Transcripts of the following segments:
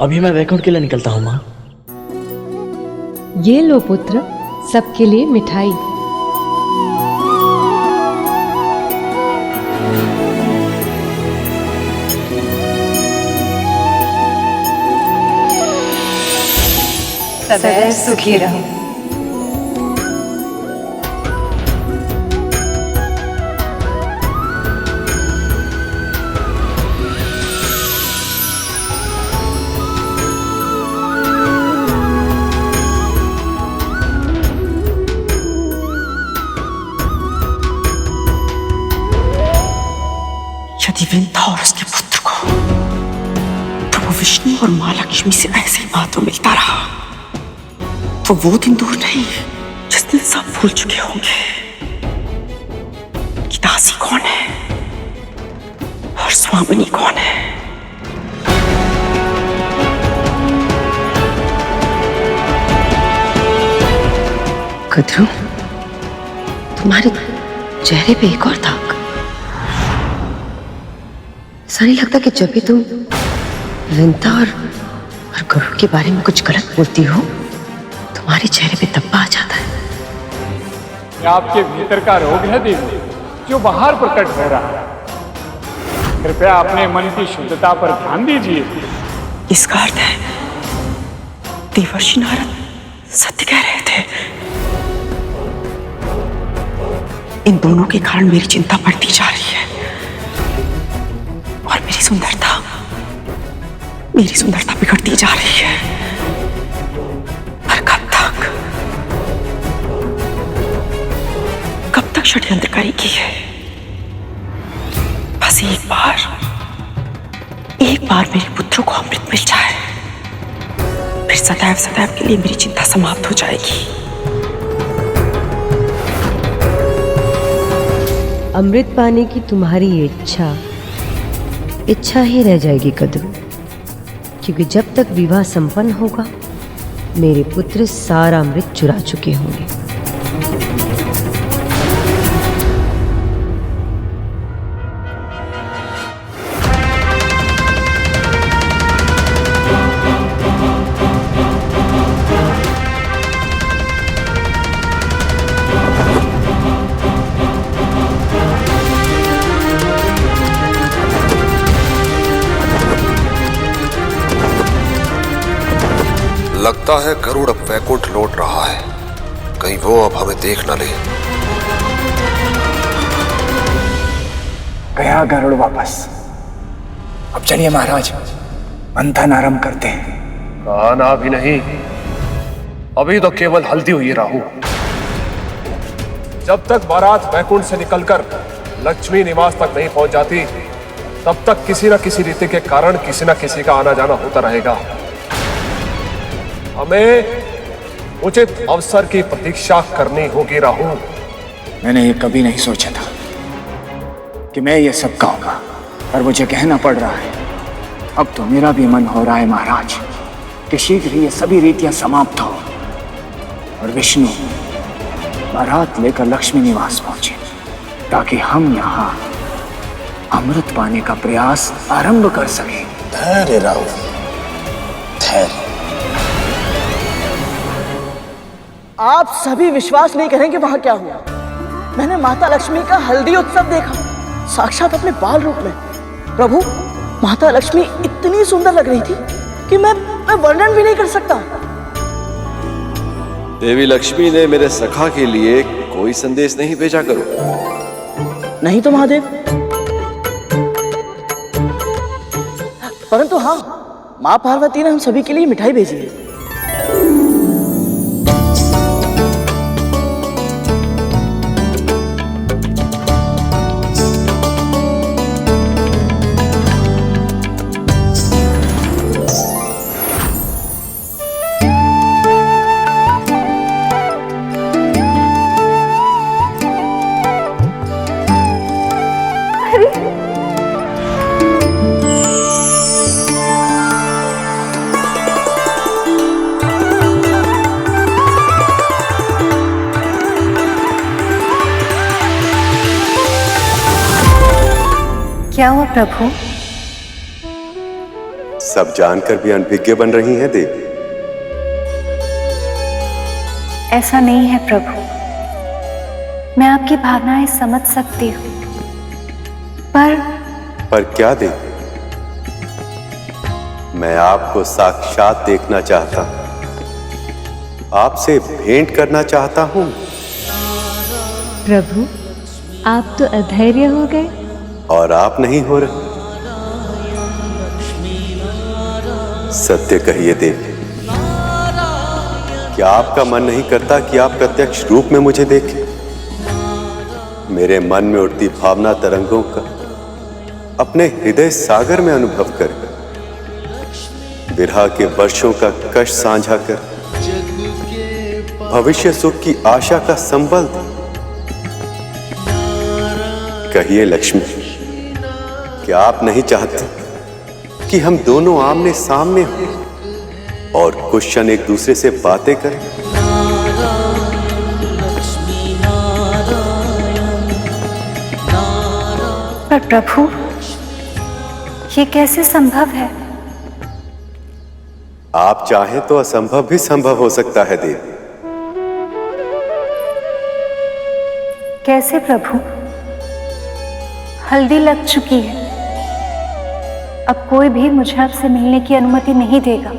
अभी मैं वैकुंठ के लिए निकलता हूँ माँ। ये लो पुत्र, सबके लिए मिठाई। सदैव सुखी रहो। यदि विंध्या और उसके पुत्र को प्रभु विष्णु और माँ लक्ष्मी से ऐसे ही महत्व मिलता रहा तो वो दिन दूर नहीं जिस दिन सब भूल चुके होंगे कि दासी कौन है और स्वामिनी कौन है। कद्रू, तुम्हारे चेहरे पे एक और दाग। ऐसा नहीं लगता कि जब भी तुम विंध्या और गरुड़ के बारे में कुछ गलत बोलती हो तुम्हारे चेहरे पे धब्बा आ जाता है। ये आपके भीतर का रोग है देवी, जो बाहर प्रकट हो रहा है। कृपया अपने मन की शुद्धता पर ध्यान दीजिए। इसका अर्थ है देवर्षि नारद सत्य कह रहे थे। इन दोनों के कारण मेरी चिंता बढ़ती जा रही है और मेरी सुंदरता बिगड़ती जा रही है। पर कब तक षड्यंत्र करेगी है? बस एक बार मेरे पुत्रों को अमृत मिल जाए, फिर सदैव सदैव के लिए मेरी चिंता समाप्त हो जाएगी। अमृत पाने की तुम्हारी इच्छा ही रह जाएगी कद्रू, क्योंकि जब तक विवाह संपन्न होगा मेरे पुत्र सारा अमृत चुरा चुके होंगे। लगता है गरुड़ अब वैकुंठ लौट रहा है, कहीं वो अब हमें देख न ले। गया गरुड़ वापस। अब चलिए महाराज, मंथन आरंभ करते हैं। खाना भी नहीं, अभी तो केवल हल्दी हुई राहु। जब तक बारात वैकुंठ से निकलकर लक्ष्मी निवास तक नहीं पहुंच जाती, तब तक किसी न किसी रीति के कारण किसी न किसी का आना जाना होता रहेगा। हमें उचित अवसर की प्रतीक्षा करनी होगी राहु। मैंने ये कभी नहीं सोचा था कि मैं ये सब कहूंगा, पर मुझे कहना पड़ रहा है। अब तो मेरा भी मन हो रहा है महाराज कि शीघ्र ही ये सभी रीतियां समाप्त हो और विष्णु बारात लेकर लक्ष्मी निवास पहुंचे, ताकि हम यहाँ अमृत पाने का प्रयास आरंभ कर सकें। धैर्य राहु, धैर्य। आप सभी विश्वास नहीं करेंगे वहां क्या हुआ। मैंने माता लक्ष्मी का हल्दी उत्सव देखा, साक्षात अपने बाल रूप में। प्रभु, माता लक्ष्मी इतनी सुंदर लग रही थी कि मैं वर्णन भी नहीं कर सकता। देवी लक्ष्मी ने मेरे सखा के लिए कोई संदेश नहीं भेजा करो। नहीं तो महादेव, परंतु हाँ, माँ पार्वती ने हम सभी के लिए मिठाई भेजी है। क्या हुआ प्रभु? सब जानकर भी अनभिज्ञ बन रही हैं देवी। ऐसा नहीं है प्रभु, मैं आपकी भावनाएं समझ सकती हूँ, पर क्या देवी? मैं आपको साक्षात देखना चाहता हूं, आपसे भेंट करना चाहता हूं। प्रभु, आप तो अधैर्य हो गए। और आप नहीं हो रहे। सत्य कहिए देवी, क्या आपका मन नहीं करता कि आप प्रत्यक्ष रूप में मुझे देखें? मेरे मन में उठती भावना तरंगों का अपने हृदय सागर में अनुभव कर, विरह के वर्षों का कष्ट साझा कर, भविष्य सुख की आशा का संबल दे। कहिए लक्ष्मी, क्या आप नहीं चाहते कि हम दोनों आमने सामने हों और कुछ क्षण एक दूसरे से बातें करें? पर प्रभु, ये कैसे संभव है? आप चाहें तो असंभव भी संभव हो सकता है देवी। कैसे प्रभु? हल्दी लग चुकी है, अब कोई भी मुझे आपसे मिलने की अनुमति नहीं देगा।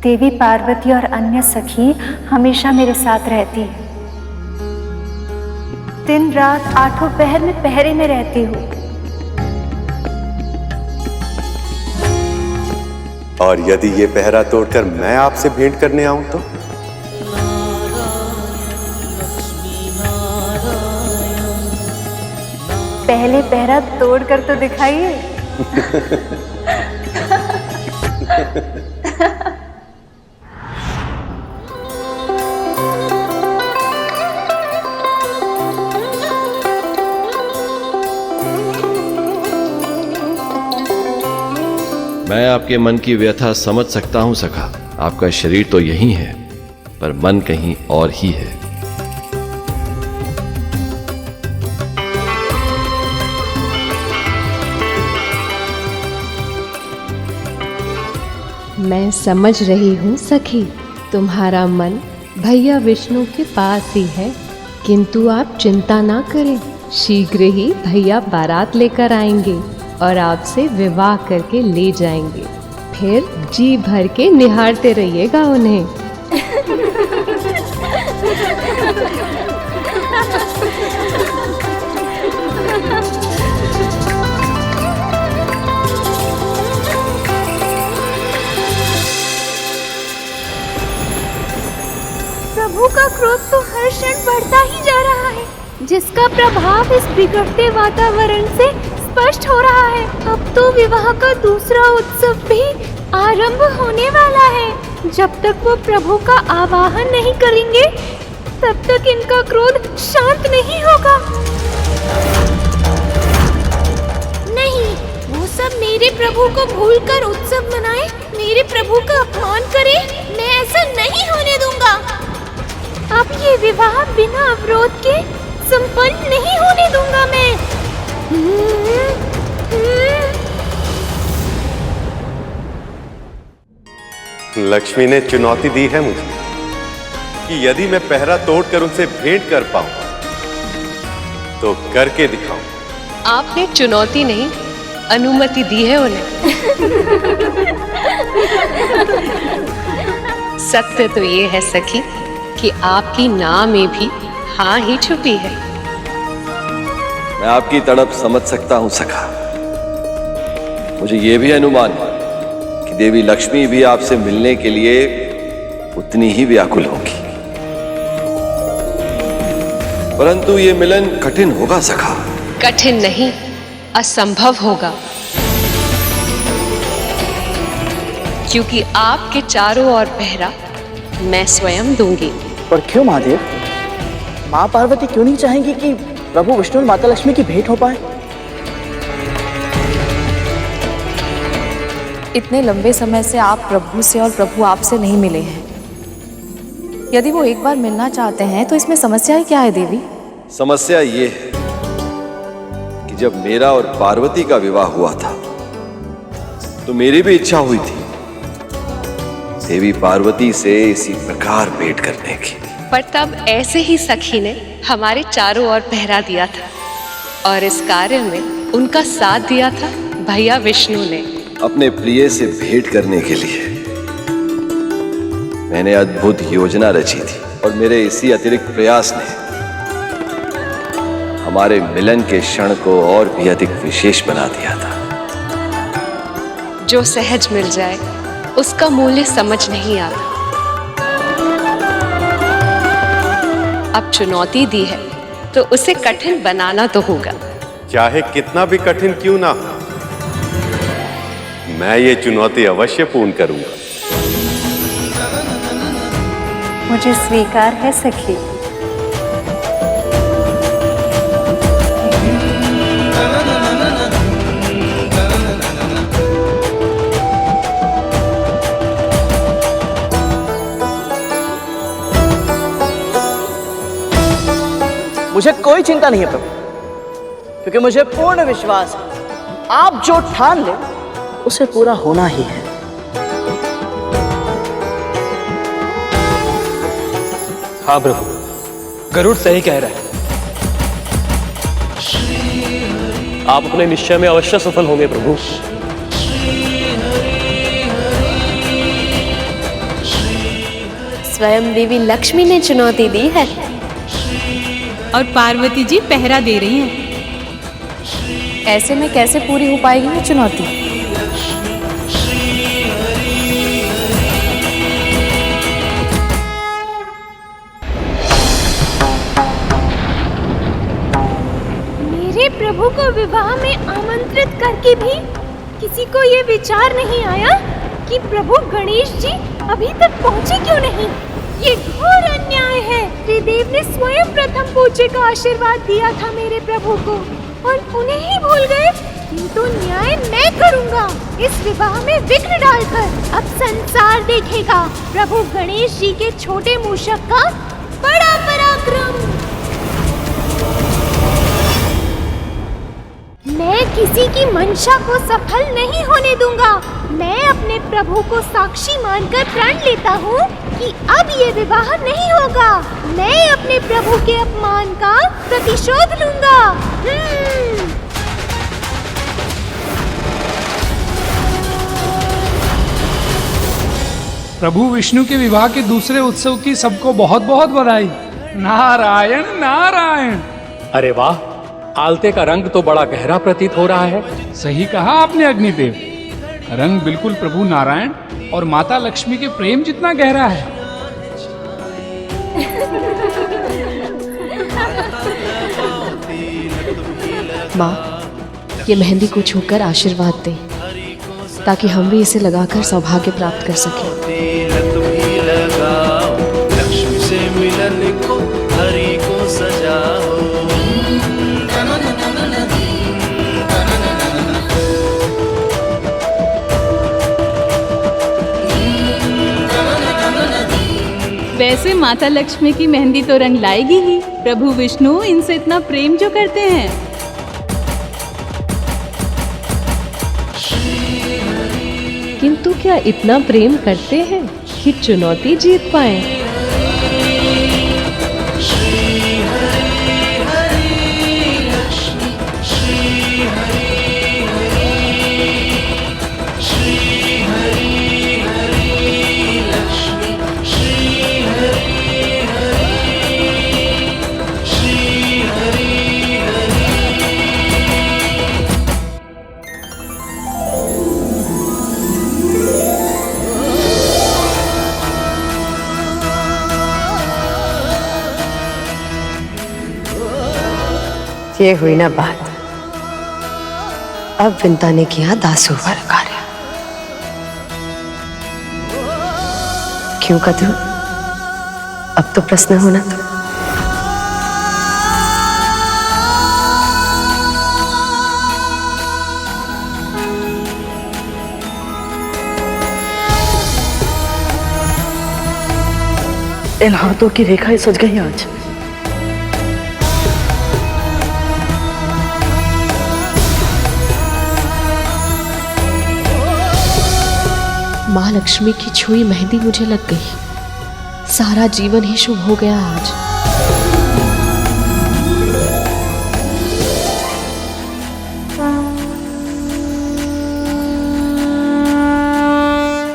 देवी पार्वती और अन्य सखी हमेशा मेरे साथ रहती है, दिन रात आठों पहर में पहरे में रहती हूँ। और यदि ये पहरा तोड़कर मैं आपसे भेंट करने आऊं तो? पहले पहरा तोड़कर तो दिखाइए। मैं आपके मन की व्यथा समझ सकता हूं सखा। आपका शरीर तो यही है, पर मन कहीं और ही है। मैं समझ रही हूँ सखी, तुम्हारा मन भैया विष्णु के पास ही है, किंतु आप चिंता ना करें, शीघ्र ही भैया बारात लेकर आएंगे और आपसे विवाह करके ले जाएंगे। फिर जी भर के निहारते रहिएगा उन्हें। प्रभु का क्रोध तो हर क्षण बढ़ता ही जा रहा है, जिसका प्रभाव इस बिगड़ते वातावरण से स्पष्ट हो रहा है। अब तो विवाह का दूसरा उत्सव भी आरंभ होने वाला है। जब तक वो प्रभु का आवाहन नहीं करेंगे, तब तक इनका क्रोध शांत नहीं होगा। नहीं, वो सब मेरे प्रभु को भूलकर उत्सव मनाए, मेरे प्रभु का अपमान करे, मैं ऐसा नहीं होने दूंगा। अब ये विवाह बिना अवरोध के संपन्न नहीं होने दूंगा मैं। लक्ष्मी ने चुनौती दी है मुझे कि यदि मैं पहरा तोड़कर उनसे भेंट कर पाऊं तो करके दिखाऊं। आपने चुनौती नहीं, अनुमति दी है उन्हें। सत्य तो ये है सखी कि आपकी ना में भी हाँ ही छुपी है। मैं आपकी तड़प समझ सकता हूं सखा। मुझे यह भी अनुमान है कि देवी लक्ष्मी भी आपसे मिलने के लिए उतनी ही व्याकुल होगी, परंतु ये मिलन कठिन होगा सखा। कठिन नहीं, असंभव होगा, क्योंकि आपके चारों ओर पहरा मैं स्वयं दूंगी। पर क्यों महादेव? माँ पार्वती क्यों नहीं चाहेंगी कि प्रभु विष्णु और माता लक्ष्मी की भेंट हो पाए? इतने लंबे समय से आप प्रभु से और प्रभु आपसे नहीं मिले हैं। यदि वो एक बार मिलना चाहते हैं तो इसमें समस्या ही क्या है देवी? समस्या ये है कि जब मेरा और पार्वती का विवाह हुआ था तो मेरी भी इच्छा हुई थी देवी पार्वती से इसी प्रकार भेंट करने की। पर तब ऐसे ही सखी ने हमारे चारों ओर पहरा दिया था और इस कार्य में उनका साथ दिया था भैया विष्णु ने। अपने प्रिय से भेंट करने के लिए मैंने अद्भुत योजना रची थी और मेरे इसी अतिरिक्त प्रयास ने हमारे मिलन के क्षण को और भी अधिक विशेष बना दिया था। जो सहज मिल जाए उसका मूल्य समझ नहीं आता। अब चुनौती दी है तो उसे कठिन बनाना तो होगा। चाहे कितना भी कठिन क्यों ना हो, मैं ये चुनौती अवश्य पूर्ण करूंगा। मुझे स्वीकार है सखी। मुझे कोई चिंता नहीं है प्रभु, क्योंकि मुझे पूर्ण विश्वास है आप जो ठान ले उसे पूरा होना ही है। हाँ प्रभु, गरुड़ सही कह रहा है। आप अपने निश्चय में अवश्य सफल होंगे प्रभु। स्वयं देवी लक्ष्मी ने चुनौती दी है और पार्वती जी पहरा दे रही हैं। ऐसे में कैसे पूरी हो पाएगी ये चुनौती? मेरे प्रभु को विवाह में आमंत्रित करके भी किसी को ये विचार नहीं आया कि प्रभु गणेश जी अभी तक पहुंचे क्यों नहीं। ये घोर अन्याय है। त्रिदेव ने स्वयं प्रथम पूज्य का आशीर्वाद दिया था मेरे प्रभु को और उन्हें ही भूल गए। किंतु न्याय मैं करूंगा। इस विवाह में विघ्न डालकर अब संसार देखेगा प्रभु गणेश जी के छोटे मूषक का बड़ा पराक्रम। मैं किसी की मंशा को सफल नहीं होने दूंगा। मैं अपने प्रभु को साक्षी मानकर प्रण लेता हूँ कि अब ये विवाह नहीं होगा। मैं अपने प्रभु के अपमान का प्रतिशोध लूंगा। प्रभु विष्णु के विवाह के दूसरे उत्सव की सबको बहुत बहुत बधाई। नारायण नारायण। अरे वाह, आलते का रंग तो बड़ा गहरा प्रतीत हो रहा है। सही कहा आपने अग्निदेव, रंग बिल्कुल प्रभु नारायण और माता लक्ष्मी के प्रेम जितना गहरा है। माँ, ये मेहंदी को छूकर आशीर्वाद दें ताकि हम भी इसे लगाकर सौभाग्य प्राप्त कर सकें। लक्ष्मी से मिलन को हरि को सजाओ। वैसे माता लक्ष्मी की मेहंदी तो रंग लाएगी ही। प्रभु विष्णु इनसे इतना प्रेम जो करते हैं। किंतु क्या इतना प्रेम करते हैं कि चुनौती जीत पाए? ये हुई ना बात। अब विंता ने किया दासोवर कार्य। क्यों कद्रू, अब तो प्रश्न होना तो। इन हाथों की रेखाएं सज गई आज। माँ लक्ष्मी की छुई मेहंदी मुझे लग गई। सारा जीवन ही शुभ हो गया आज।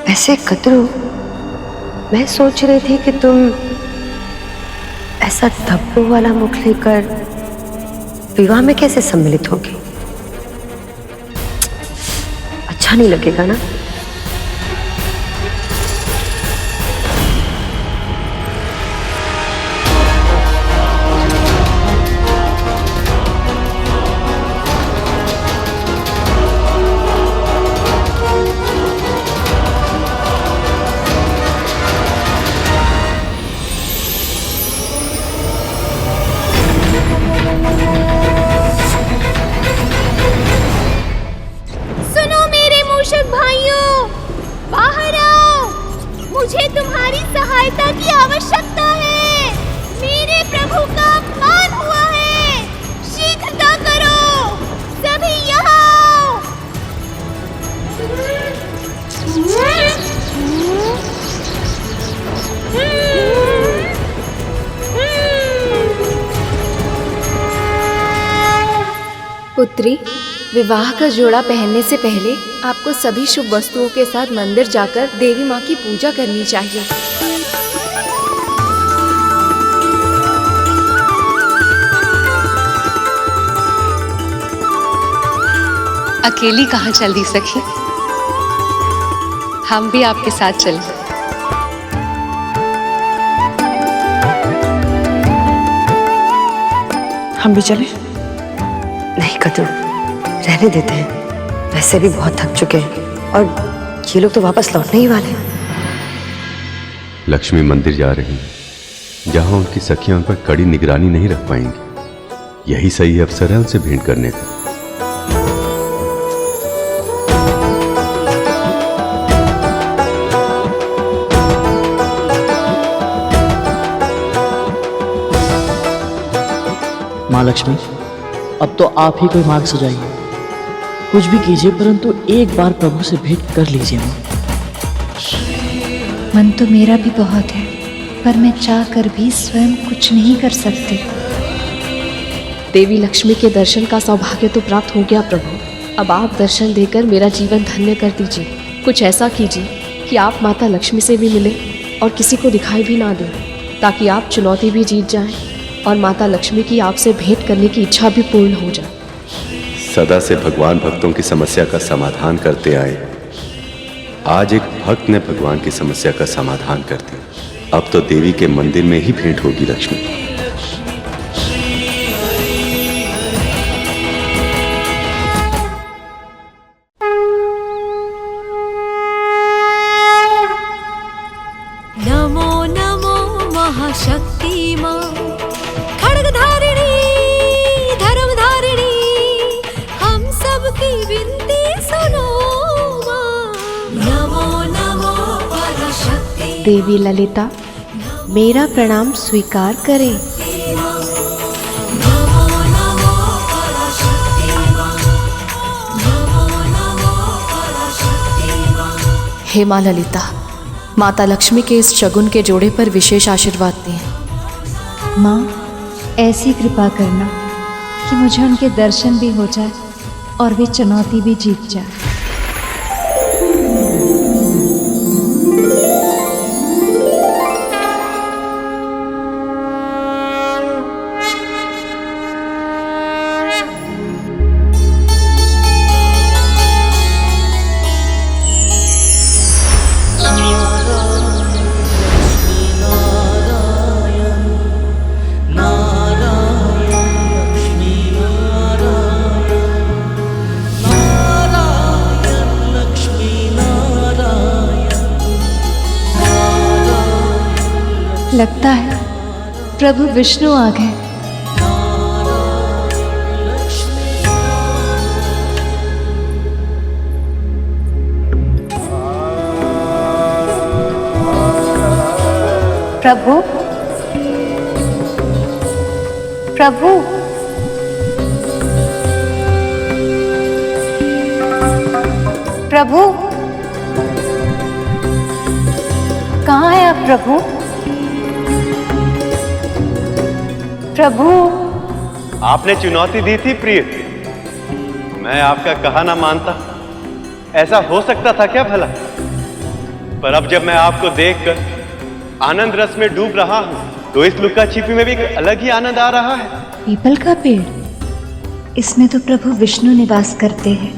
वैसे कतरू, मैं सोच रही थी कि तुम ऐसा धब्बों वाला मुख लेकर विवाह में कैसे सम्मिलित होगी। अच्छा नहीं लगेगा ना। मुझे तुम्हारी सहायता की आवश्यकता है। मेरे प्रभु का अपमान हुआ है। शीघ्रता करो, सभी यहाँ आओ। पुत्री, विवाह का जोड़ा पहनने से पहले आपको सभी शुभ वस्तुओं के साथ मंदिर जाकर देवी माँ की पूजा करनी चाहिए। अकेली कहाँ चल दी सखी, हम भी आपके साथ चलें। हम भी चलें? नहीं कतरू, रहने देते हैं। वैसे भी बहुत थक चुके हैं और ये लोग तो वापस लौटने ही वाले हैं। लक्ष्मी मंदिर जा रही है, जहां उनकी सखियां उन पर कड़ी निगरानी नहीं रख पाएंगी। यही सही अवसर है उनसे भेंट करने का। माँ लक्ष्मी, अब तो आप ही कोई मार्ग सजाइए। कुछ भी कीजिए, परंतु एक बार प्रभु से भेंट कर लीजिए। मन तो मेरा भी बहुत है, पर मैं चाह कर भी स्वयं कुछ नहीं कर सकती। देवी लक्ष्मी के दर्शन का सौभाग्य तो प्राप्त हो गया प्रभु। अब आप दर्शन देकर मेरा जीवन धन्य कर दीजिए। कुछ ऐसा कीजिए कि आप माता लक्ष्मी से भी मिले और किसी को दिखाई भी ना दें, ताकि आप चुनौती भी जीत जाएं और माता लक्ष्मी की आपसे भेंट करने की इच्छा भी पूर्ण हो जाए। सदा से भगवान भक्तों की समस्या का समाधान करते आए, आज एक भक्त ने भगवान की समस्या का समाधान कर दिया। अब तो देवी के मंदिर में ही भेंट होगी लक्ष्मी। नमो नमो महाशक्ति माँ, खड्गधारिणी धर्मधारिणी, हम सबकी विनती सुनो माँ। नमो नमो पराशक्ति। देवी ललिता, मेरा प्रणाम स्वीकार करें। हे माँ ललिता, माता लक्ष्मी के इस शगुन के जोड़े पर विशेष आशीर्वाद दें। माँ, ऐसी कृपा करना कि मुझे उनके दर्शन भी हो जाए और वे चुनौती भी जीत जाए। लगता है प्रभु विष्णु आ गए। प्रभु, प्रभु, प्रभु, कहाँ है आप प्रभु? प्रभु, आपने चुनौती दी थी प्रिय, मैं आपका कहा ना मानता। ऐसा हो सकता था क्या भला? पर अब जब मैं आपको देखकर आनंद रस में डूब रहा हूं, तो इस लुका छिपी में भी एक अलग ही आनंद आ रहा है। पीपल का पेड़, इसमें तो प्रभु विष्णु निवास करते हैं।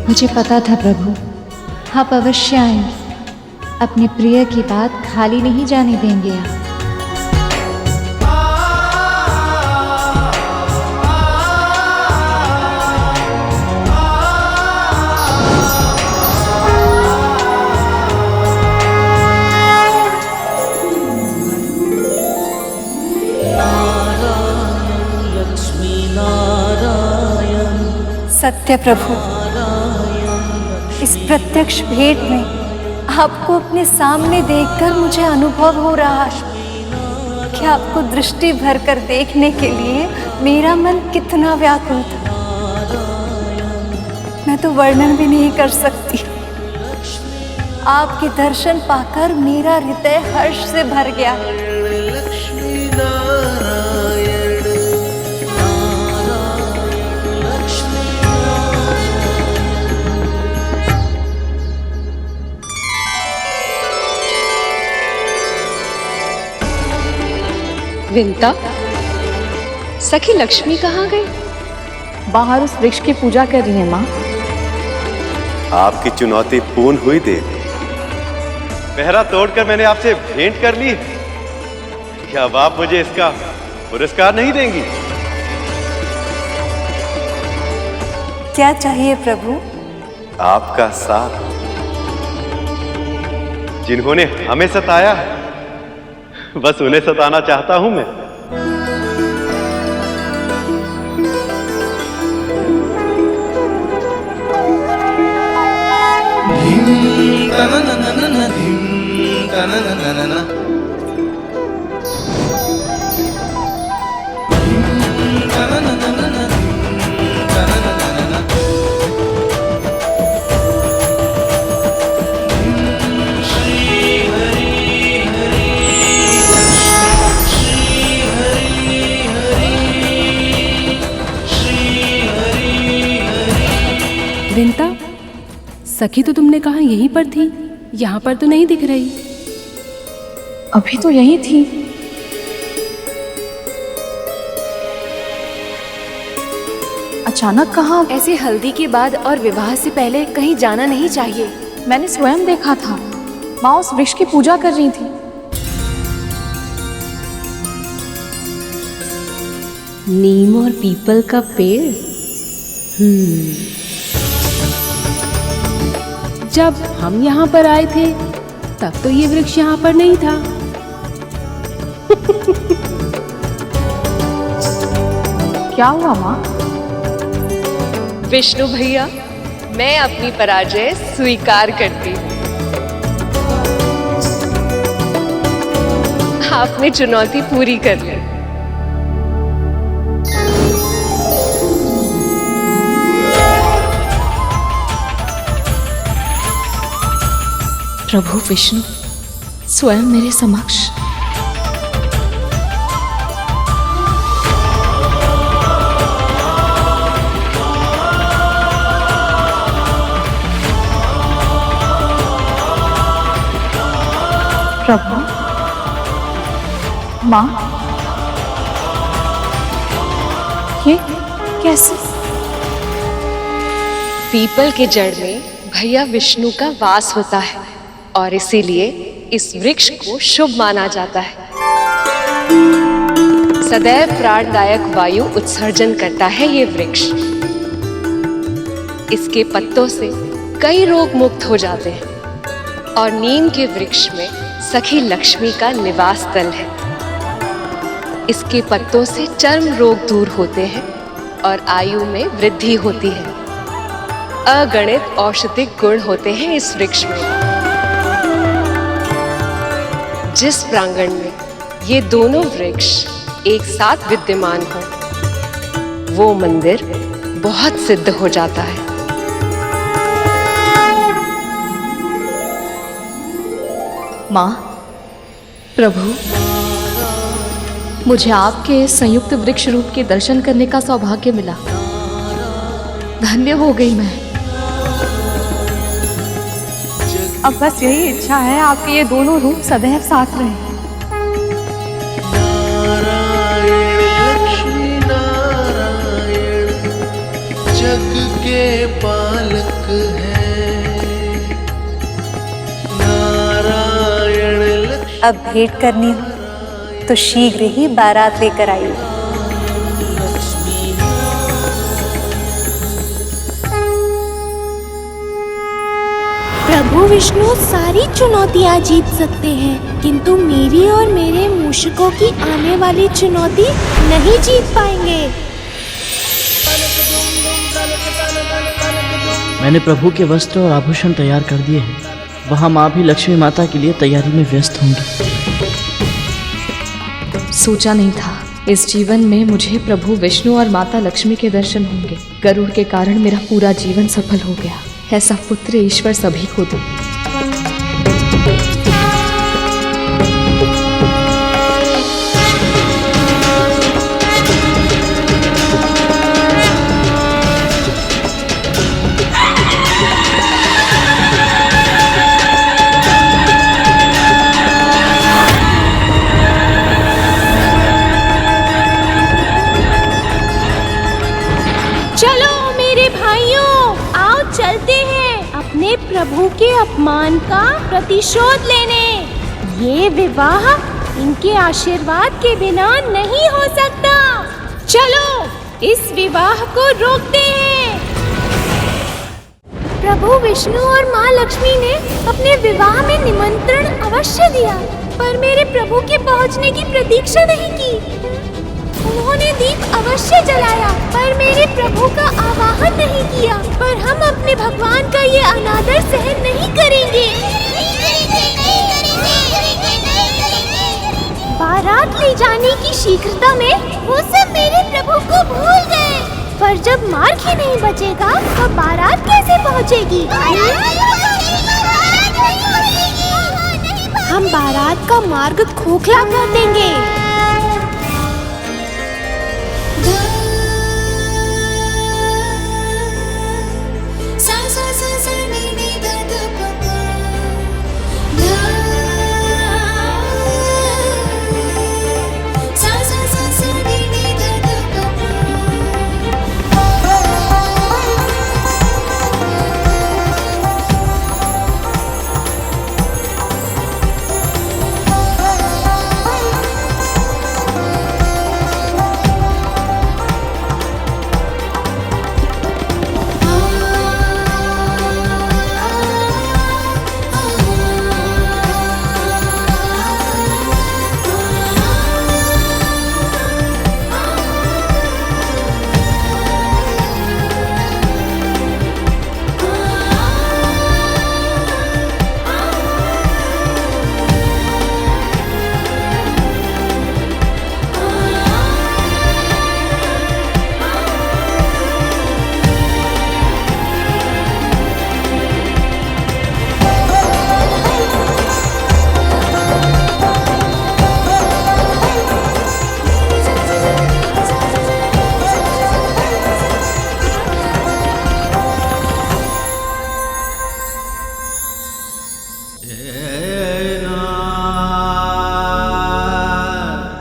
मुझे पता था प्रभु, आप अवश्य आएंगे। अपने प्रिय की बात खाली नहीं जाने देंगे आप। सत्य प्रभु, इस प्रत्यक्ष भेंट में आपको अपने सामने देखकर मुझे अनुभव हो रहा है कि आपको दृष्टि भर कर देखने के लिए मेरा मन कितना व्याकुल था। मैं तो वर्णन भी नहीं कर सकती। आपके दर्शन पाकर मेरा हृदय हर्ष से भर गया। विंता, सखी लक्ष्मी कहाँ गई? बाहर उस वृक्ष की पूजा कर रही है माँ। आपकी चुनौती पूर्ण हुई देवी। पहरा तोड़कर मैंने आपसे भेंट कर ली। क्या अब आप मुझे इसका पुरस्कार नहीं देंगी? क्या चाहिए प्रभु? आपका साथ। जिन्होंने हमें सताया, बस उन्हें सताना चाहता हूं मैं। विंता, सखी तो तुमने कहा यहीं पर थी, यहाँ पर तो नहीं दिख रही। अभी तो यही थी। अचानक कहाँ? ऐसे हल्दी के बाद और विवाह से पहले कहीं जाना नहीं चाहिए। मैंने स्वयं देखा था, माँ उस वृक्ष की पूजा कर रही थी। नीम और पीपल का पेड़। जब हम यहाँ पर आए थे तब तो ये वृक्ष यहाँ पर नहीं था। क्या हुआ माँ? विष्णु भैया, मैं अपनी पराजय स्वीकार करती हूँ। आपने चुनौती पूरी कर ली। प्रभु विष्णु स्वयं मेरे समक्ष। प्रभु, माँ, ये कैसे? पीपल के जड़ में भैया विष्णु का वास होता है और इसीलिए इस वृक्ष को शुभ माना जाता है। सदैव प्राणदायक वायु उत्सर्जन करता है ये वृक्ष। इसके पत्तों से कई रोग मुक्त हो जाते हैं और नीम के वृक्ष में सखी लक्ष्मी का निवास स्थल है। इसके पत्तों से चर्म रोग दूर होते हैं और आयु में वृद्धि होती है। अगणित औषधिक गुण होते हैं इस वृक्ष में। जिस प्रांगण में ये दोनों वृक्ष एक साथ विद्यमान हो, वो मंदिर बहुत सिद्ध हो जाता है। माँ, प्रभु, मुझे आपके संयुक्त वृक्ष रूप के दर्शन करने का सौभाग्य मिला। धन्य हो गई मैं। अब बस यही इच्छा है आपके ये दोनों रूप सदैव साथ रहें। लक्ष्मी नारायण जग के पालक हैं। नारायण लक्ष्मी। अब भेंट करनी हो तो शीघ्र ही बारात लेकर आइए। प्रभु विष्णु सारी चुनौतियां जीत सकते हैं, किंतु मेरी और मेरे मूषकों की आने वाली चुनौती नहीं जीत पाएंगे। मैंने प्रभु के वस्त्र और आभूषण तैयार कर दिए हैं। वहाँ माँ भी लक्ष्मी माता के लिए तैयारी में व्यस्त होंगी। सोचा नहीं था इस जीवन में मुझे प्रभु विष्णु और माता लक्ष्मी के दर्शन होंगे। गरुड़ के कारण मेरा पूरा जीवन सफल हो गया। ऐसा पुत्र ईश्वर सभी को दे। प्रभु के अपमान का प्रतिशोध लेने। ये विवाह इनके आशीर्वाद के बिना नहीं हो सकता। चलो इस विवाह को रोकते हैं। प्रभु विष्णु और माँ लक्ष्मी ने अपने विवाह में निमंत्रण अवश्य दिया, पर मेरे प्रभु के पहुँचने की प्रतीक्षा नहीं की। उन्होंने दीप अवश्य जलाया, पर मेरे प्रभु का आवाहन नहीं किया। पर हम अपने भगवान का ये अनादर सहन नहीं करेंगे। बारात ले जाने की शीघ्रता में वो सब मेरे प्रभु को भूल गए। पर जब मार्ग ही नहीं बचेगा तो बारात कैसे पहुंचेगी? हम बारात का मार्ग खोखला कर देंगे।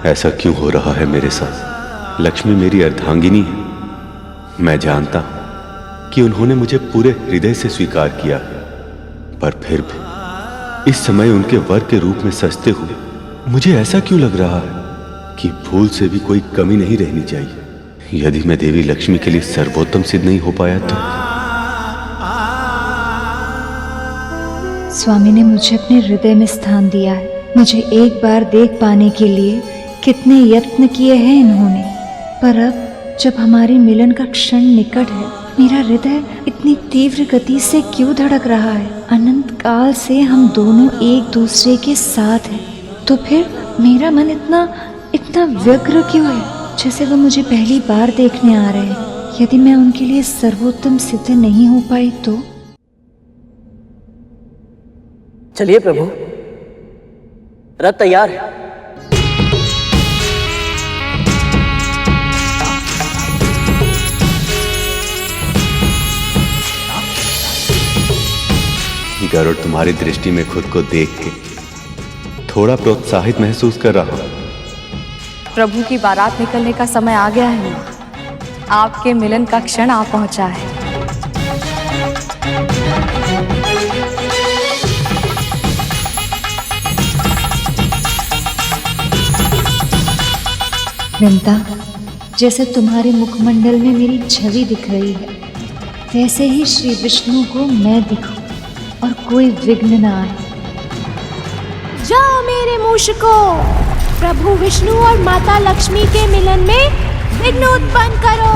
ऐसा क्यों हो रहा है मेरे साथ? लक्ष्मी मेरी अर्धांगिनी है। मैं जानता हूं कि उन्होंने मुझे पूरे हृदय से स्वीकार किया है, पर फिर भी इस समय उनके वर के रूप में सजते हुए मुझे ऐसा क्यों लग रहा है कि भूल से भी कोई कमी नहीं रहनी चाहिए। यदि मैं देवी लक्ष्मी के लिए सर्वोत्तम सिद्ध नहीं हो पाया तो स्वामी ने मुझे अपने हृदय में स्थान दिया है। मुझे एक बार देख पाने के लिए कितने यत्न किए हैं इन्होंने, पर अब जब हमारी मिलन का क्षण निकट है, मेरा हृदय इतनी तीव्र गति से क्यों धड़क रहा है? अनंत काल से हम दोनों एक दूसरे के साथ हैं, तो फिर मेरा मन इतना व्यग्र क्यों है, जैसे वो मुझे पहली बार देखने आ रहे हैं। यदि मैं उनके लिए सर्वोत्तम सिद्ध नहीं हो पाई तो? चलिए प्रभु, रथ तैयार है। गरुड़ तुम्हारी दृष्टि में खुद को देख के थोड़ा प्रोत्साहित महसूस कर रहा हूं। प्रभु की बारात निकलने का समय आ गया है। आपके मिलन का क्षण आ पहुंचा है। वृंदा, जैसे तुम्हारे मुखमंडल में मेरी छवि दिख रही है, वैसे ही श्री विष्णु को मैं दिखूं और कोई विघ्न न आए। जाओ मेरे मूषको, प्रभु विष्णु और माता लक्ष्मी के मिलन में विघ्न उत्पन्न करो।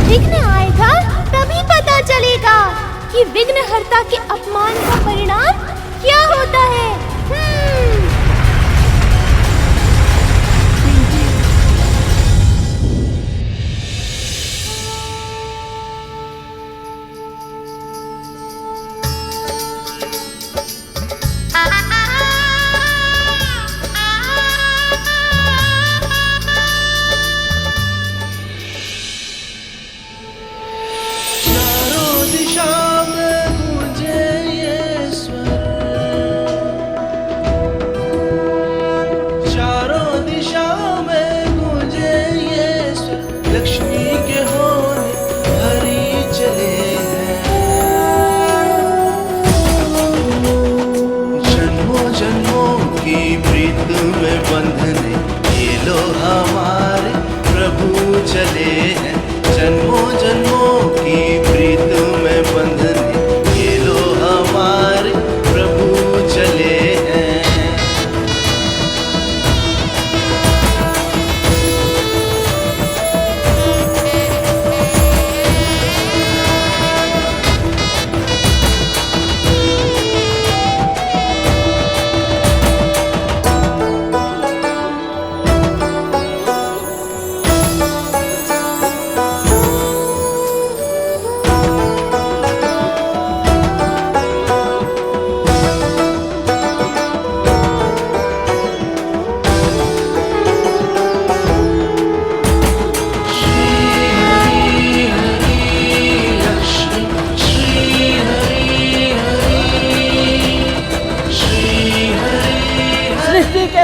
विघ्न आएगा तभी पता चलेगा कि विघ्नहर्ता के अपमान का परिणाम क्या होता है।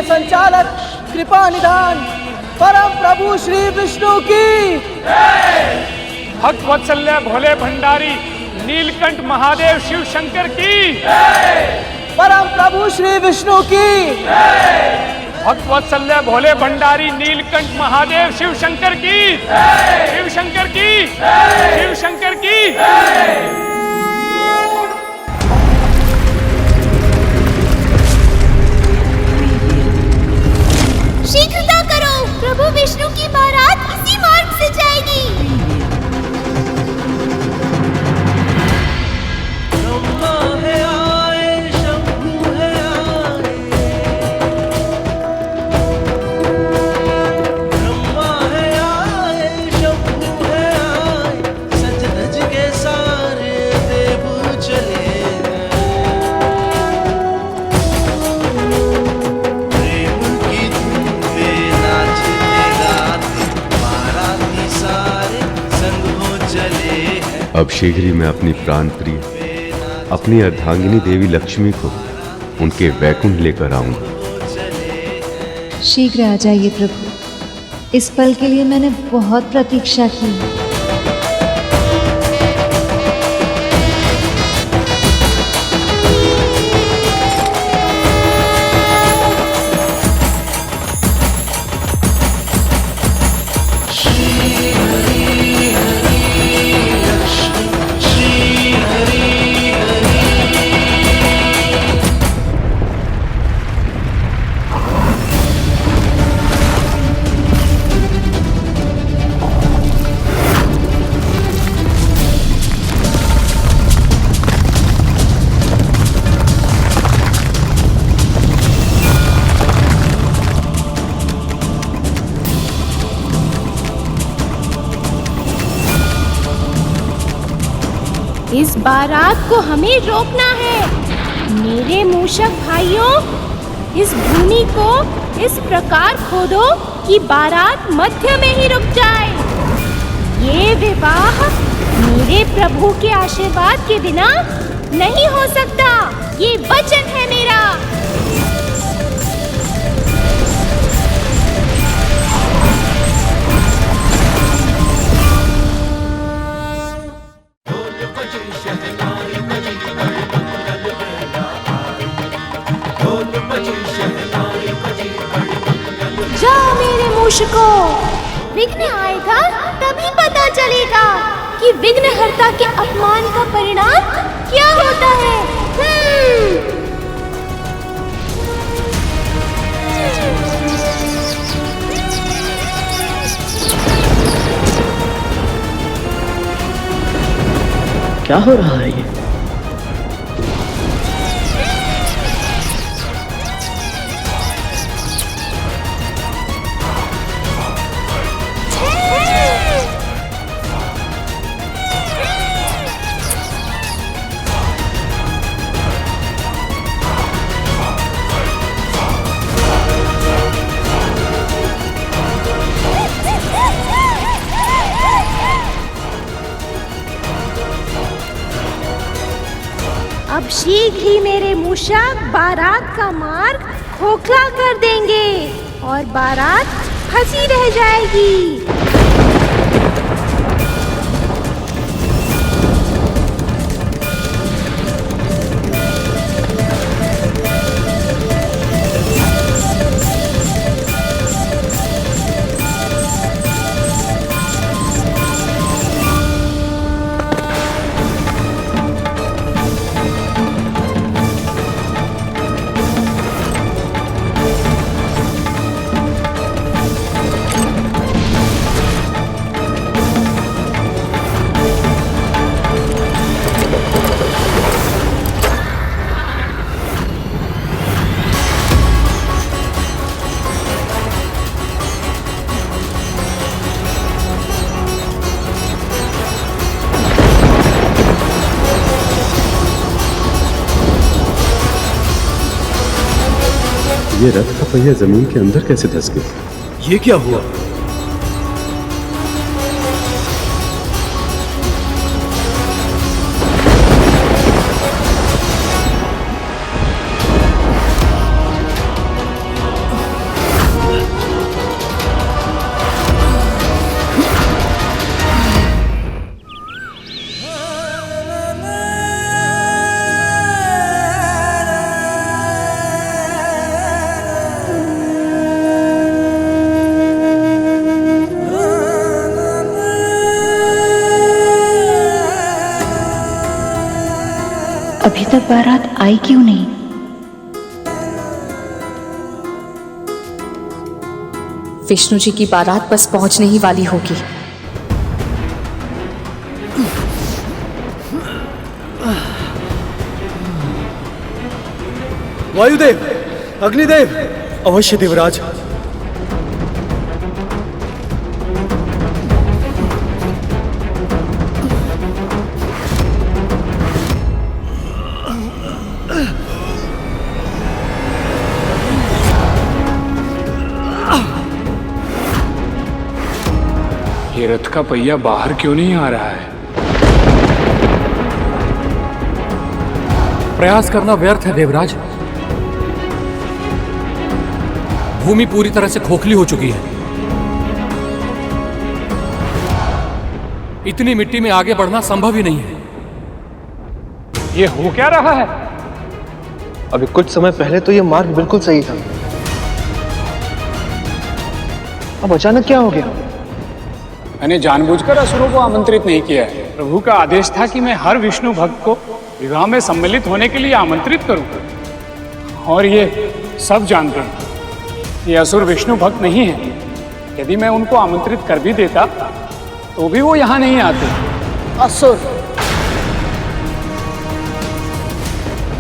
संचालक कृपा निधान परम प्रभु श्री विष्णु की भक्त वत्सल्य भोले भंडारी नीलकंठ महादेव शिव शंकर की परम प्रभु श्री विष्णु की भक्त वत्सल्य भोले भंडारी नीलकंठ महादेव शिव शंकर की शिव शंकर की शिव शंकर की। शीघ्रता करो, प्रभु विष्णु की बारात इसी मार्ग से जाएगी। अब शीघ्र ही मैं अपनी प्राण प्रिय अपनी अर्धांगिनी देवी लक्ष्मी को उनके वैकुंठ लेकर आऊंगा। शीघ्र आ जाइए प्रभु, इस पल के लिए मैंने बहुत प्रतीक्षा की है। इस बारात को हमें रोकना है। मेरे मूषक भाइयों, इस भूमि को इस प्रकार खोदो कि बारात मध्य में ही रुक जाए। ये विवाह मेरे प्रभु के आशीर्वाद के बिना नहीं हो सकता। ये वचन है मेरा। जाओ मेरे मूषकों, विघ्न आएगा तभी पता चलेगा कि विघ्नहर्ता के अपमान का परिणाम क्या होता है। क्या हो रहा है ये? अब शीघ्र ही मेरे मूषक बारात का मार्ग खोखला कर देंगे और बारात फंसी रह जाएगी। ये रथ का पहिया जमीन के अंदर कैसे धंस गया? ये क्या हुआ? अभी तक बारात आई क्यों नहीं? विष्णु जी की बारात बस पहुंचने ही वाली होगी। वायुदेव, अग्निदेव, अवश्य देवराज। ये रथ का पहिया बाहर क्यों नहीं आ रहा है? प्रयास करना व्यर्थ है देवराज। भूमि पूरी तरह से खोखली हो चुकी है। इतनी मिट्टी में आगे बढ़ना संभव ही नहीं है। ये हो क्या रहा है? अभी कुछ समय पहले तो ये मार्ग बिल्कुल सही था, अब अचानक क्या हो गया? मैंने जानबूझकर असुरों को आमंत्रित नहीं किया है। प्रभु का आदेश था कि मैं हर विष्णु भक्त को विवाह में सम्मिलित होने के लिए आमंत्रित करूं। और ये सब जानते हैं ये असुर विष्णु भक्त नहीं है। यदि मैं उनको आमंत्रित कर भी देता तो भी वो यहाँ नहीं आते। असुर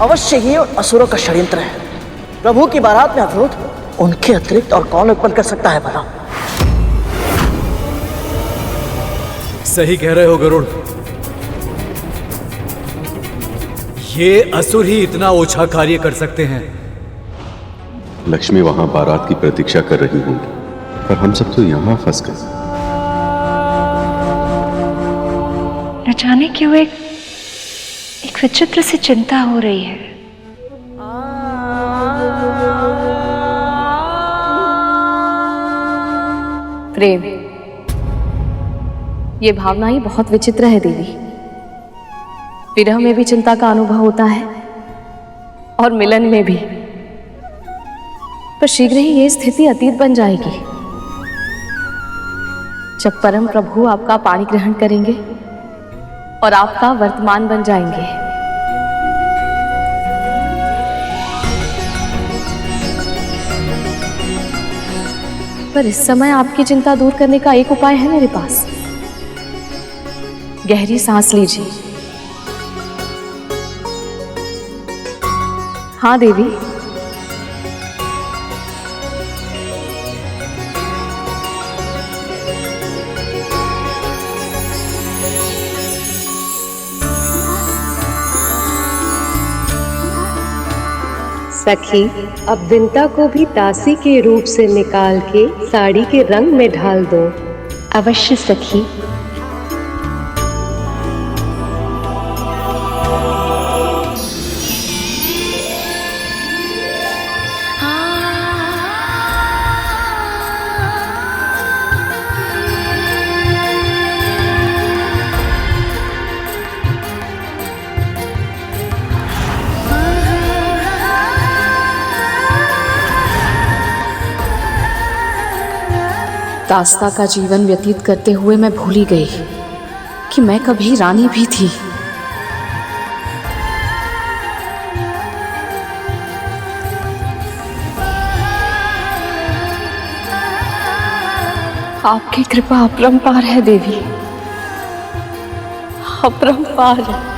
अवश्य ही असुरों का षड्यंत्र है। प्रभु की बारात में अवरोध उनके अतिरिक्त और कौन उत्पन्न कर सकता है भला? सही कह रहे हो गरुड़। ये असुर ही इतना ओछा कार्य कर सकते हैं। लक्ष्मी वहां बारात की प्रतीक्षा कर रही होंगी, पर हम सब तो यहां फंस गए। न जाने क्यों एक विचित्र सी चिंता हो रही है। प्रेम, ये भावना ही बहुत विचित्र है देवी। विरह में भी चिंता का अनुभव होता है और मिलन में भी, पर शीघ्र ही ये स्थिति अतीत बन जाएगी जब परम प्रभु आपका पाणी ग्रहण करेंगे और आपका वर्तमान बन जाएंगे। पर इस समय आपकी चिंता दूर करने का एक उपाय है मेरे पास। गहरी सांस लीजिए। हाँ देवी, सखी, अब विंता को भी दासी के रूप से निकाल के साड़ी के रंग में ढाल दो। अवश्य सखी। दास्ता का जीवन व्यतीत करते हुए मैं भूल ही गई कि मैं कभी रानी भी थी। आपकी कृपा अपरंपार है देवी, अपरंपार है।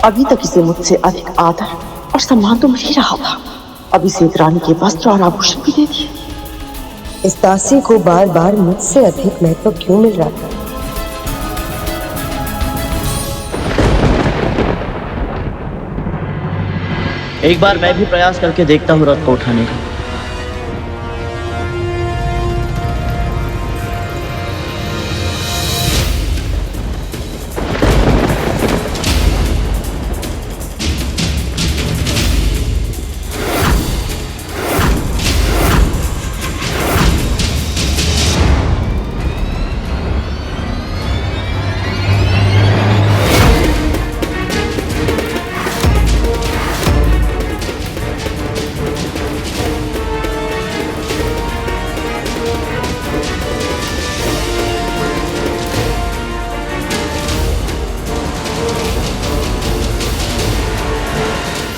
अभी तक इसे मुझसे अधिक आदर और सम्मान तो मिल ही रहा था, अब इसे एक रानी के वस्त्र और आभूषण भी दे दिए। इस दासी को बार बार मुझसे अधिक महत्व क्यों मिल रहा था? एक बार मैं भी प्रयास करके देखता हूँ रथ को उठाने का।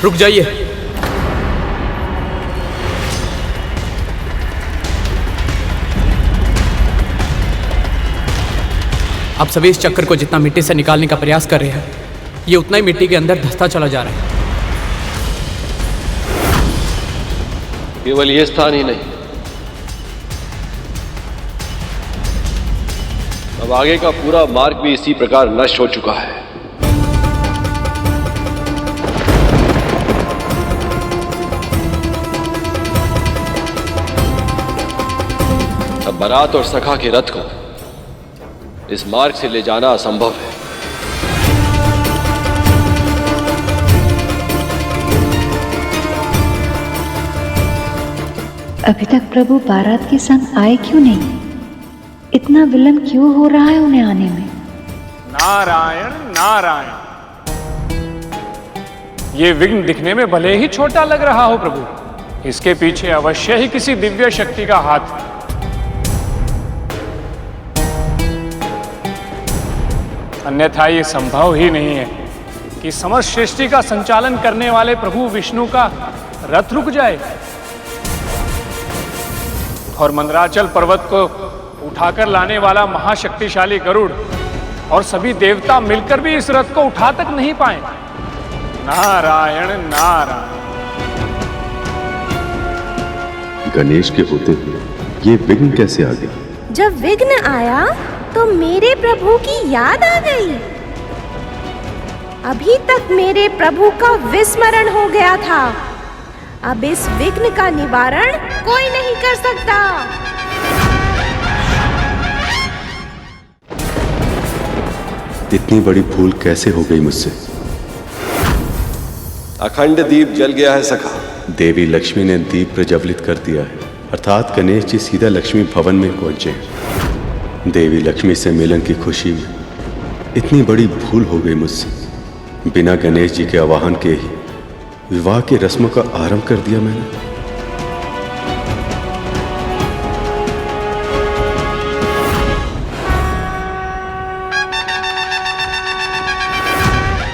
रुक जाइए। आप सभी इस चक्कर को जितना मिट्टी से निकालने का प्रयास कर रहे हैं, ये उतना ही मिट्टी के अंदर धंसता चला जा रहा है। केवल ये स्थान ही नहीं, अब आगे का पूरा मार्ग भी इसी प्रकार नष्ट हो चुका है। अब बारात और सखा के रथ को इस मार्ग से ले जाना असंभव है। अभी तक प्रभु बारात के संग आए क्यों नहीं? इतना विलंब क्यों हो रहा है उन्हें आने में? नारायण नारायण। ये विघ्न दिखने में भले ही छोटा लग रहा हो प्रभु, इसके पीछे अवश्य ही किसी दिव्य शक्ति का हाथ है। अन्यथा ये संभव ही नहीं है कि समस्त सृष्टि का संचालन करने वाले प्रभु विष्णु का रथ रुक जाए और मंदराचल पर्वत को उठाकर लाने वाला महाशक्तिशाली गरुड़ और सभी देवता मिलकर भी इस रथ को उठा तक नहीं पाए। नारायण नारायण। गणेश के होते हुए ये विघ्न कैसे आ गया? जब विघ्न आया तो मेरे प्रभु की याद आ गई। अभी तक मेरे प्रभु का विस्मरण हो गया था। अब इस विघ्न का निवारण कोई नहीं कर सकता। इतनी बड़ी भूल कैसे हो गई मुझसे? अखंड दीप जल गया है सखा। देवी लक्ष्मी ने दीप प्रज्वलित कर दिया है, अर्थात गणेश जी सीधा लक्ष्मी भवन में पहुंचे हैं। देवी लक्ष्मी से मिलन की खुशी में इतनी बड़ी भूल हो गई मुझसे। बिना गणेश जी के आवाहन के ही विवाह की रस्मों का आरंभ कर दिया मैंने।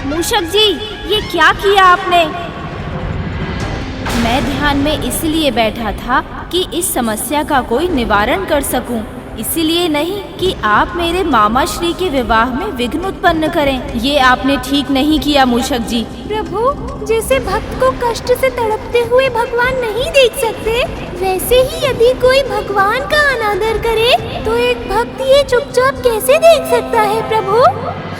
मूषक जी, ये क्या किया आपने? मैं ध्यान में इसलिए बैठा था कि इस समस्या का कोई निवारण कर सकूं, इसलिए नहीं कि आप मेरे मामा श्री के विवाह में विघ्न उत्पन्न करें। ये आपने ठीक नहीं किया मूषक जी। प्रभु, जैसे भक्त को कष्ट से तड़पते हुए भगवान नहीं देख सकते, वैसे ही यदि कोई भगवान का अनादर करे तो एक भक्त ये चुपचाप कैसे देख सकता है? प्रभु,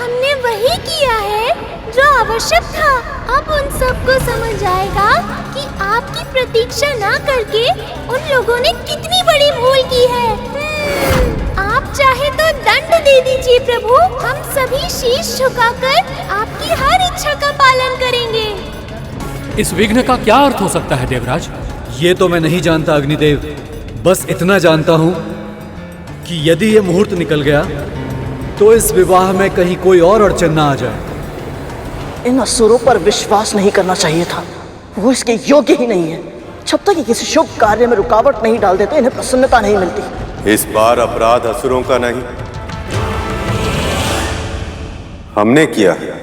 हमने वही किया है जो आवश्यक था। अब उन सबको समझ आएगा कि आपकी प्रतीक्षा ना करके उन लोगों ने कितनी बड़ी भूल की है। आप चाहे तो दंड दे दीजिए प्रभु, हम सभी शीश झुकाकर आपकी हर इच्छा का पालन करेंगे। इस विघ्न का क्या अर्थ हो सकता है देवराज? ये तो मैं नहीं जानता अग्निदेव, बस इतना जानता हूँ कि यदि ये मुहूर्त निकल गया तो इस विवाह में कहीं कोई और अड़चन ना आ जाए। इन असुरों पर विश्वास नहीं करना चाहिए था, वो इसके योग्य ही नहीं है। जब तक ये किसी शुभ कार्य में रुकावट नहीं डाल देते इन्हें प्रसन्नता नहीं मिलती। इस बार अपराध असुरों का नहीं, हमने किया है।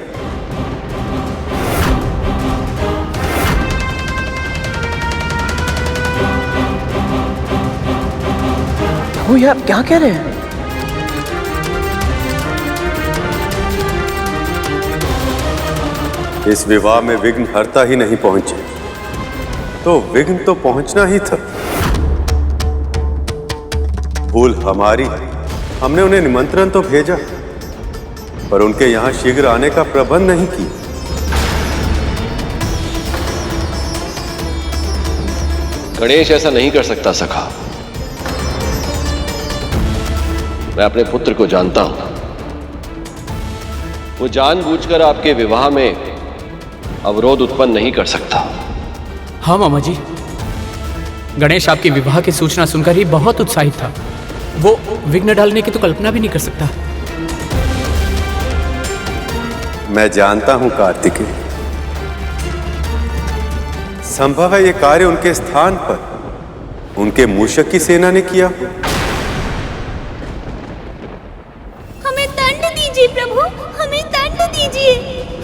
वो ये आप क्या कह रहे हैं? इस विवाह में विघ्न हर्ता ही नहीं पहुंचे तो विघ्न तो पहुंचना ही था। भूल हमारी, हमने उन्हें निमंत्रण तो भेजा पर उनके यहां शीघ्र आने का प्रबंध नहीं किया। गणेश ऐसा नहीं कर सकता सखा। मैं अपने पुत्र को जानता हूं, वो जानबूझकर आपके विवाह में अवरोध उत्पन्न नहीं कर सकता। हाँ मामा जी, गणेश आपके विवाह की सूचना सुनकर ही बहुत उत्साहित था। वो विघ्न डालने की तो कल्पना भी नहीं कर सकता। मैं जानता हूं कार्तिकेय, संभव है ये कार्य उनके स्थान पर उनके मूषक की सेना ने किया। हमें दंड दीजिए प्रभु, हमें दंड दीजिए।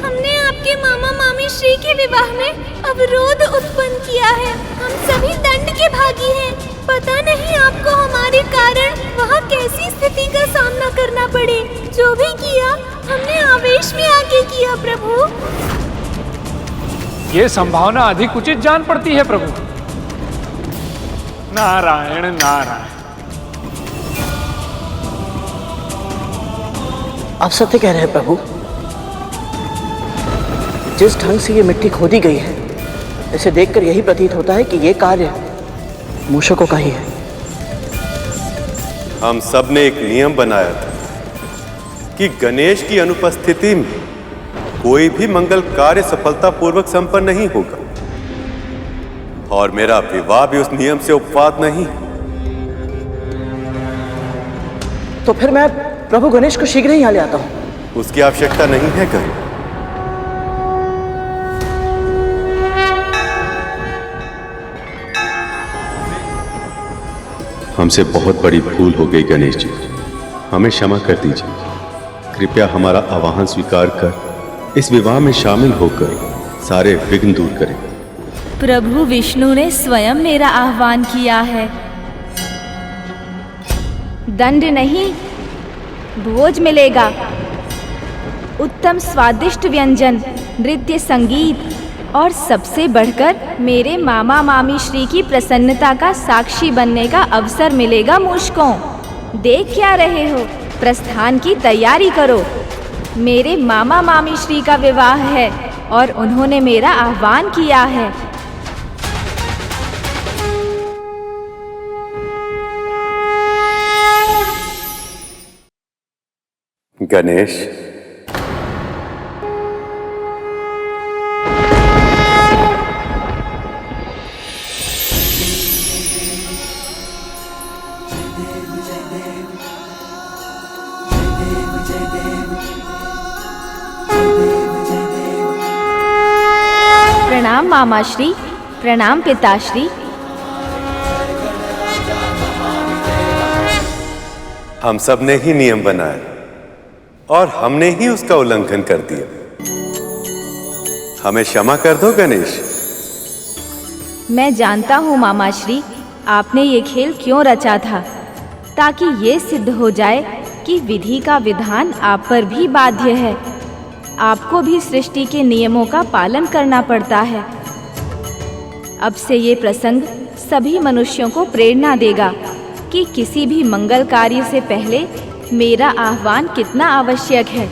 हमने आपके मामा मामी श्री के विवाह में अवरोध उत्पन्न किया है। हम सभी दंड के भागी हैं। पता नहीं आपको हमारे कारण वहाँ कैसी स्थिति का सामना करना पड़े। जो भी किया हमने आवेश में आके किया प्रभु। ये संभावना अधिक उचित जान पड़ती है प्रभु। नारायण नारायण। आप सत्य कह रहे हैं प्रभु। जिस ढंग से ये मिट्टी खोदी गई है, इसे देखकर यही प्रतीत होता है कि ये कार्य मूषकों का ही है। हम सब ने एक नियम बनाया था कि गणेश की अनुपस्थिति में कोई भी मंगल कार्य सफलतापूर्वक संपन्न नहीं होगा, और मेरा विवाह भी उस नियम से उपवाद नहीं। तो फिर मैं प्रभु गणेश को शीघ्र ही यहाँ ले आता हूँ। उसकी आवश्यकता नहीं है गण। हमसे बहुत बड़ी भूल हो गई गणेश जी, हमें क्षमा कर दीजिए। कृपया हमारा आवाहन स्वीकार कर इस विवाह में शामिल होकर सारे विघ्न दूर करें। प्रभु विष्णु ने स्वयं मेरा आह्वान किया है। दंड नहीं, भोज मिलेगा। उत्तम स्वादिष्ट व्यंजन, नृत्य, संगीत और सबसे बढ़कर मेरे मामा मामी श्री की प्रसन्नता का साक्षी बनने का अवसर मिलेगा मुझको। देख क्या रहे हो, प्रस्थान की तैयारी करो। मेरे मामा मामी श्री का विवाह है और उन्होंने मेरा आह्वान किया है। गणेश, प्रणाम मामाश्री, प्रणाम पिताश्री। हम सब ने ही नियम बनाया और हमने ही उसका उल्लंघन कर दिया। हमें क्षमा कर दो गणेश। मैं जानता हूँ मामाश्री, आपने ये खेल क्यों रचा था, ताकि ये सिद्ध हो जाए कि विधि का विधान आप पर भी बाध्य है। आपको भी सृष्टि के नियमों का पालन करना पड़ता है। अब से ये प्रसंग सभी मनुष्यों को प्रेरणा देगा कि किसी भी मंगल कार्य से पहले मेरा आह्वान कितना आवश्यक है।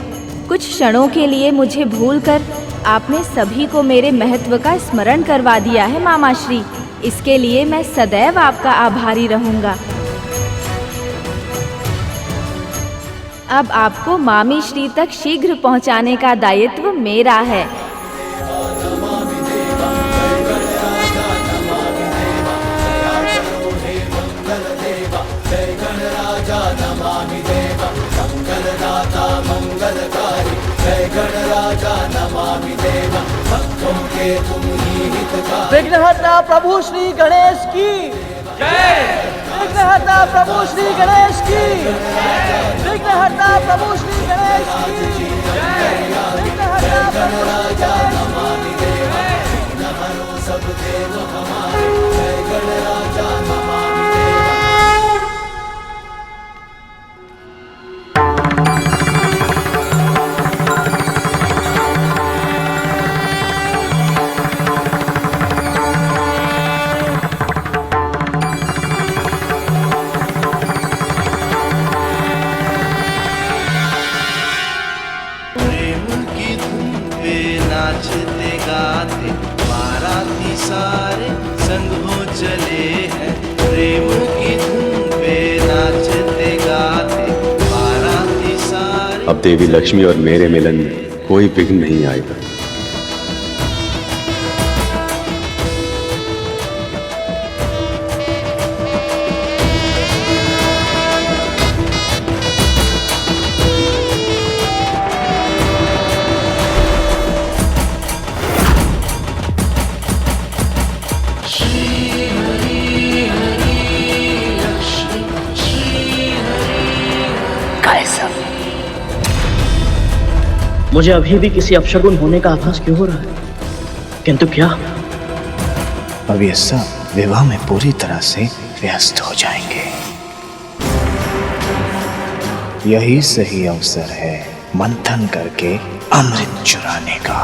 कुछ क्षणों के लिए मुझे भूलकर आपने सभी को मेरे महत्व का स्मरण करवा दिया है मामाश्री। इसके लिए मैं सदैव आपका आभारी रहूंगा। अब आपको मामी श्री तक शीघ्र पहुंचाने का दायित्व मेरा है। विघ्नहर्ता प्रभु श्री गणेश की जय। विघ्नहर्ता प्रभु श्री गणेश की जय। विघ्नहर्ता प्रभु श्री गणेश की जय। विघ्नहर्ता प्रभु श्री गणेश की जय। विघ्नहरो सब देव हमारे, जय गणराजा नमामि नाचते गाते बाराती सारे संग हो चले हैं। प्रेम की धुन पे नाचते गाते बाराती सारे। अब देवी लक्ष्मी और मेरे मिलन में कोई विघ्न नहीं आएगा। मुझे अभी भी किसी अपशगुन होने का आभास क्यों हो रहा है, किंतु क्या? अब ये सब विवाह में पूरी तरह से व्यस्त हो जाएंगे। यही सही अवसर है मंथन करके अमृत चुराने का।